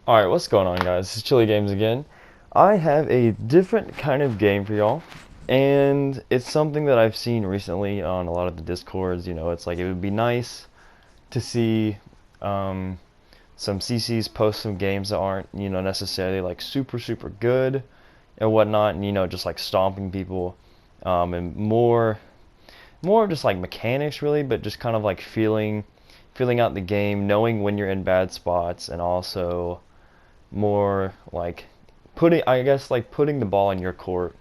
Alright, what's going on, guys? This is Chili Games again. I have a different kind of game for y'all, and it's something that I've seen recently on a lot of the Discords. It's like it would be nice to see some CCs post some games that aren't, necessarily like super good and whatnot, and just like stomping people, and more of just like mechanics really, but just kind of like feeling out the game, knowing when you're in bad spots, and also more like putting the ball in your court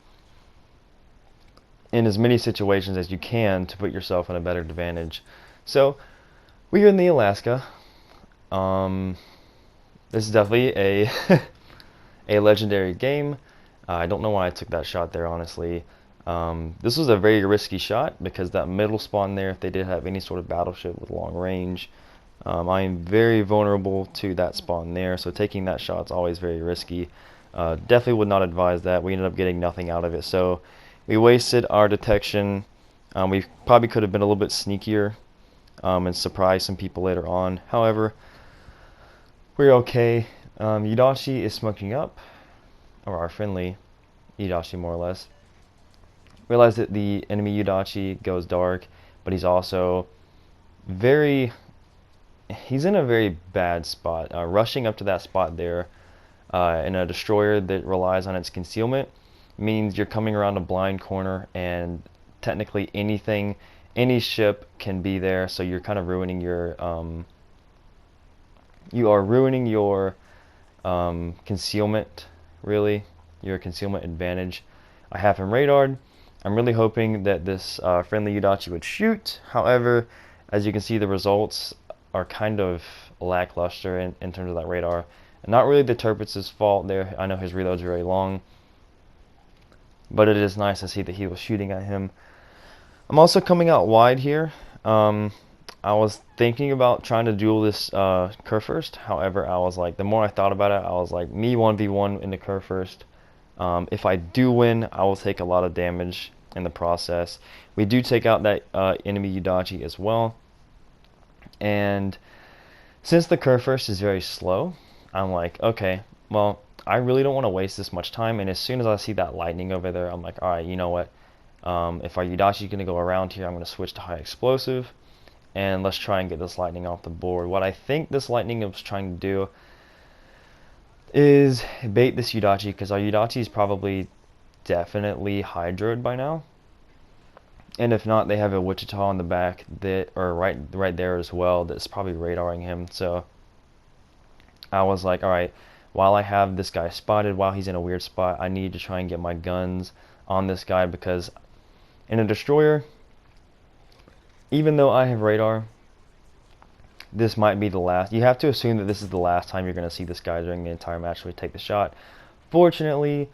in as many situations as you can to put yourself in a better advantage. So we are in the Alaska. This is definitely a a legendary game. I don't know why I took that shot there, honestly. This was a very risky shot because that middle spawn there, if they did have any sort of battleship with long range, I am very vulnerable to that spawn there, so taking that shot is always very risky. Definitely would not advise that. We ended up getting nothing out of it, so we wasted our detection. We probably could have been a little bit sneakier and surprised some people later on. However, we're okay. Yudachi is smoking up, or our friendly Yudachi more or less. Realize that the enemy Yudachi goes dark, but he's also he's in a very bad spot. Rushing up to that spot there in a destroyer that relies on its concealment means you're coming around a blind corner, and technically any ship can be there, so you're kind of ruining your concealment, really, your concealment advantage. I have him radared. I'm really hoping that this friendly Yudachi would shoot. However, as you can see, the results are kind of lackluster in terms of that radar. And not really the Tirpitz's fault there. I know his reload's very long, but it is nice to see that he was shooting at him. I'm also coming out wide here. I was thinking about trying to duel this curve first. However, I was like, the more I thought about it, I was like, me 1v1 in the curve first. If I do win, I will take a lot of damage in the process. We do take out that enemy Yudachi as well. And since the curve first is very slow, I'm like, okay, well, I really don't want to waste this much time. And as soon as I see that lightning over there, I'm like, all right, you know what? If our Yudachi is going to go around here, I'm going to switch to high explosive. And let's try and get this lightning off the board. What I think this lightning is trying to do is bait this Yudachi, because our Yudachi is probably definitely hydroed by now. And if not, they have a Wichita on the back that, or right there as well, that's probably radaring him. So I was like, all right, while I have this guy spotted, while he's in a weird spot, I need to try and get my guns on this guy, because in a destroyer, even though I have radar, this might be the last. You have to assume that this is the last time you're going to see this guy during the entire match we take the shot. Fortunately,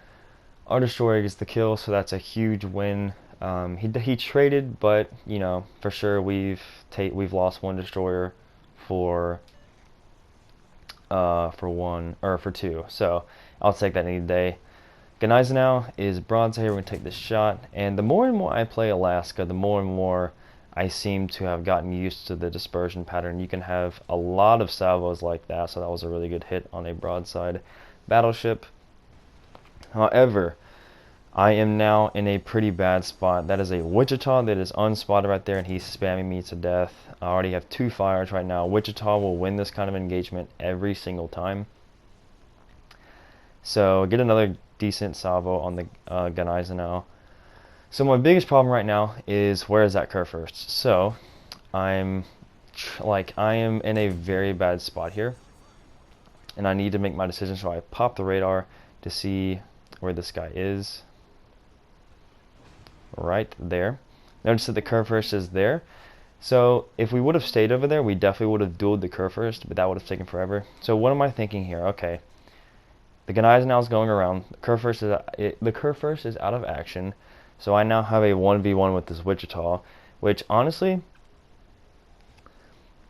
our destroyer gets the kill, so that's a huge win. He traded, but for sure we've lost one destroyer for two. So I'll take that any day. Gneisenau is broadside here. We're going to take this shot, and the more and more I play Alaska, the more and more I seem to have gotten used to the dispersion pattern. You can have a lot of salvos like that, so that was a really good hit on a broadside battleship. However, I am now in a pretty bad spot. That is a Wichita that is unspotted right there, and he's spamming me to death. I already have 2 fires right now. Wichita will win this kind of engagement every single time. So get another decent salvo on the Gneisenau. So my biggest problem right now is, where is that curve first? So I am in a very bad spot here, and I need to make my decision. So I pop the radar to see where this guy is. Right there. Notice that the curve first is there. So if we would have stayed over there, we definitely would have dueled the curve first, but that would have taken forever. So what am I thinking here? Okay, the Gneisenau is going around. The curve first is out of action. So I now have a 1v1 with this Wichita, which honestly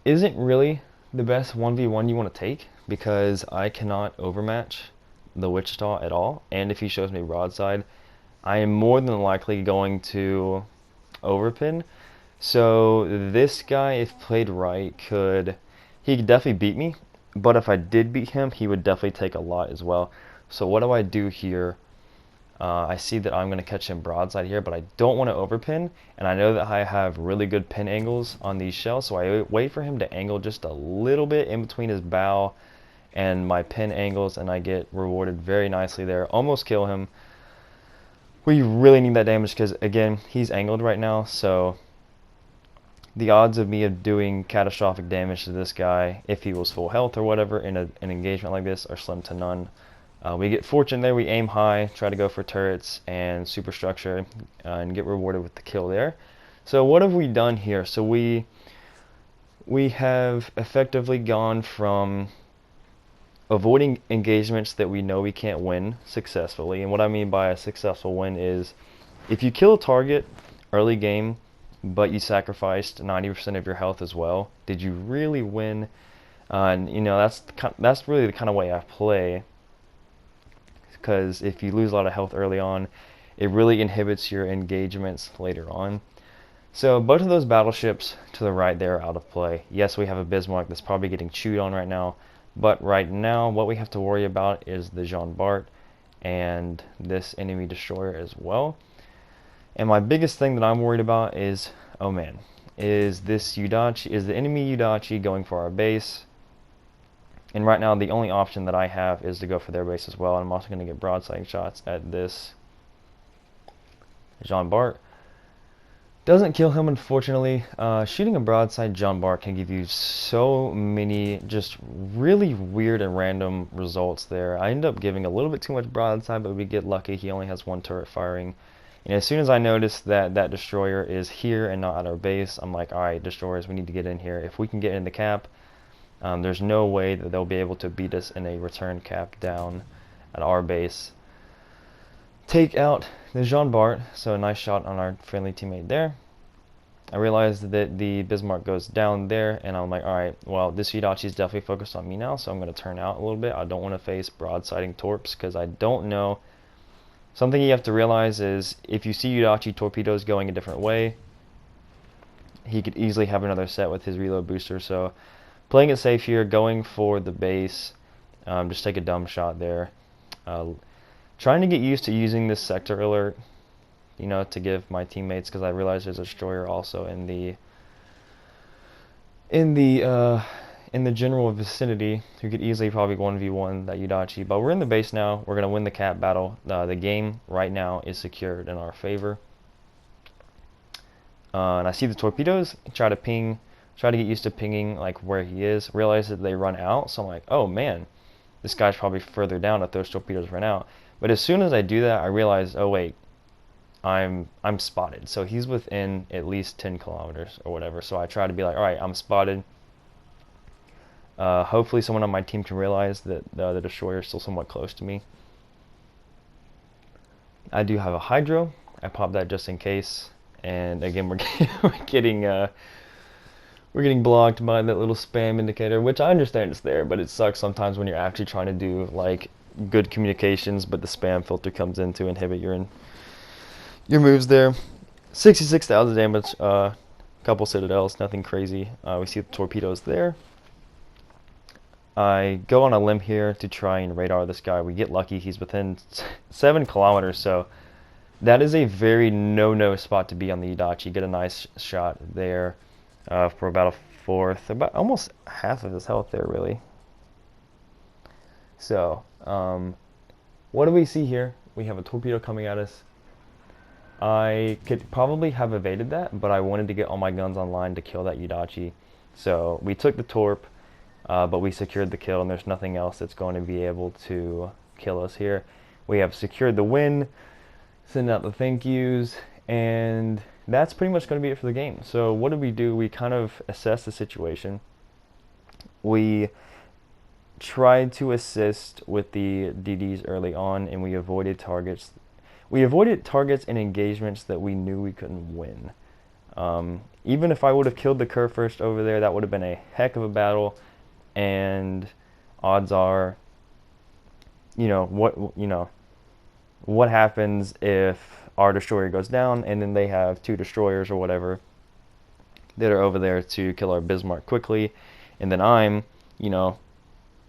isn't really the best 1v1 you want to take, because I cannot overmatch the Wichita at all. And if he shows me broadside, I am more than likely going to overpin. So this guy, if played right, he could definitely beat me. but if I did beat him, he would definitely take a lot as well. So what do I do here? I see that I'm going to catch him broadside here, but I don't want to overpin, and I know that I have really good pin angles on these shells, so I wait for him to angle just a little bit in between his bow and my pin angles, and I get rewarded very nicely there. Almost kill him. We really need that damage because, again, he's angled right now, so the odds of me doing catastrophic damage to this guy, if he was full health or whatever, in an engagement like this, are slim to none. We get fortune there, we aim high, try to go for turrets and superstructure, and get rewarded with the kill there. So what have we done here? So we have effectively gone from avoiding engagements that we know we can't win successfully. And what I mean by a successful win is if you kill a target early game, but you sacrificed 90% of your health as well, did you really win? And you know, that's really the kind of way I play. Because if you lose a lot of health early on, it really inhibits your engagements later on. So both of those battleships to the right there are out of play. Yes, we have a Bismarck that's probably getting chewed on right now, but right now what we have to worry about is the Jean Bart and this enemy destroyer as well. And my biggest thing that I'm worried about is, oh man, is this Yudachi, is the enemy Yudachi going for our base? And right now the only option that I have is to go for their base as well. And I'm also going to get broadside shots at this Jean Bart. Doesn't kill him, unfortunately. Shooting a broadside Jean Bart can give you so many just really weird and random results there. I end up giving a little bit too much broadside, but we get lucky. He only has one turret firing. And as soon as I notice that that destroyer is here and not at our base, I'm like, alright, destroyers, we need to get in here. If we can get in the cap, there's no way that they'll be able to beat us in a return cap down at our base. Take out the Jean Bart, so a nice shot on our friendly teammate there. I realized that the Bismarck goes down there, and I'm like, alright, well, this Yudachi is definitely focused on me now, so I'm going to turn out a little bit. I don't want to face broadsiding torps, because I don't know. Something you have to realize is, if you see Yudachi torpedoes going a different way, he could easily have another set with his reload booster, so playing it safe here, going for the base, just take a dumb shot there. Trying to get used to using this sector alert, you know, to give my teammates, because I realize there's a destroyer also in the general vicinity who could easily probably 1v1 that Yudachi. But we're in the base now. We're gonna win the cap battle. The game right now is secured in our favor. And I see the torpedoes. Try to get used to pinging like where he is. Realize that they run out, so I'm like, oh man, this guy's probably further down if those torpedoes run out. But as soon as I do that, I realize, oh wait, I'm spotted. So he's within at least 10 kilometers or whatever. So I try to be like, all right, I'm spotted. Hopefully someone on my team can realize that the destroyer is still somewhat close to me. I do have a hydro. I pop that just in case. And again, we're getting blocked by that little spam indicator, which I understand it's there, but it sucks sometimes when you're actually trying to do like good communications, but the spam filter comes in to inhibit your moves there. 66,000 damage, couple citadels, nothing crazy. We see the torpedoes there. I go on a limb here to try and radar this guy. We get lucky, he's within 7 kilometers, so that is a very no-no spot to be on the Yudachi. Get a nice shot there for about a fourth, about almost half of his health there, really. So, what do we see here? We have a torpedo coming at us. I could probably have evaded that, but I wanted to get all my guns online to kill that Yudachi. So we took the torp, but we secured the kill, and there's nothing else that's going to be able to kill us here. We have secured the win, send out the thank yous, and that's pretty much going to be it for the game. So what do? We kind of assess the situation. We tried to assist with the DDs early on, and we avoided targets. We avoided targets and engagements that we knew we couldn't win. Even if I would have killed the Kerr first over there, that would have been a heck of a battle. And odds are, what happens if our destroyer goes down and then they have 2 destroyers or whatever that are over there to kill our Bismarck quickly, and then I'm,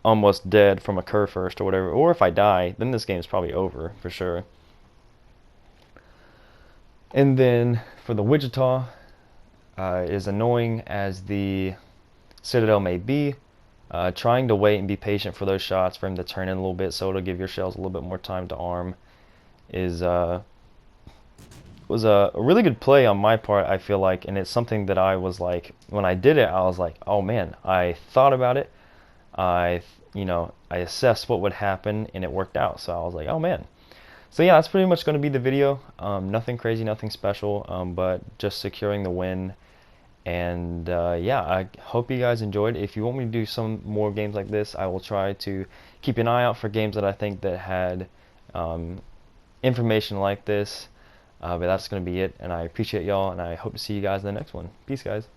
almost dead from a curve first or whatever, or if I die, then this game is probably over for sure. And then for the Wichita, as annoying as the Citadel may be, trying to wait and be patient for those shots for him to turn in a little bit so it'll give your shells a little bit more time to arm is was a really good play on my part, I feel like, and it's something that I was like, when I did it, I was like, oh man, I thought about it, I assessed what would happen, and it worked out. So I was like, oh man. So yeah, that's pretty much going to be the video. Nothing crazy, nothing special, but just securing the win. And yeah, I hope you guys enjoyed. If you want me to do some more games like this, I will try to keep an eye out for games that I think that had information like this. But that's going to be it, and I appreciate y'all, and I hope to see you guys in the next one. Peace, guys.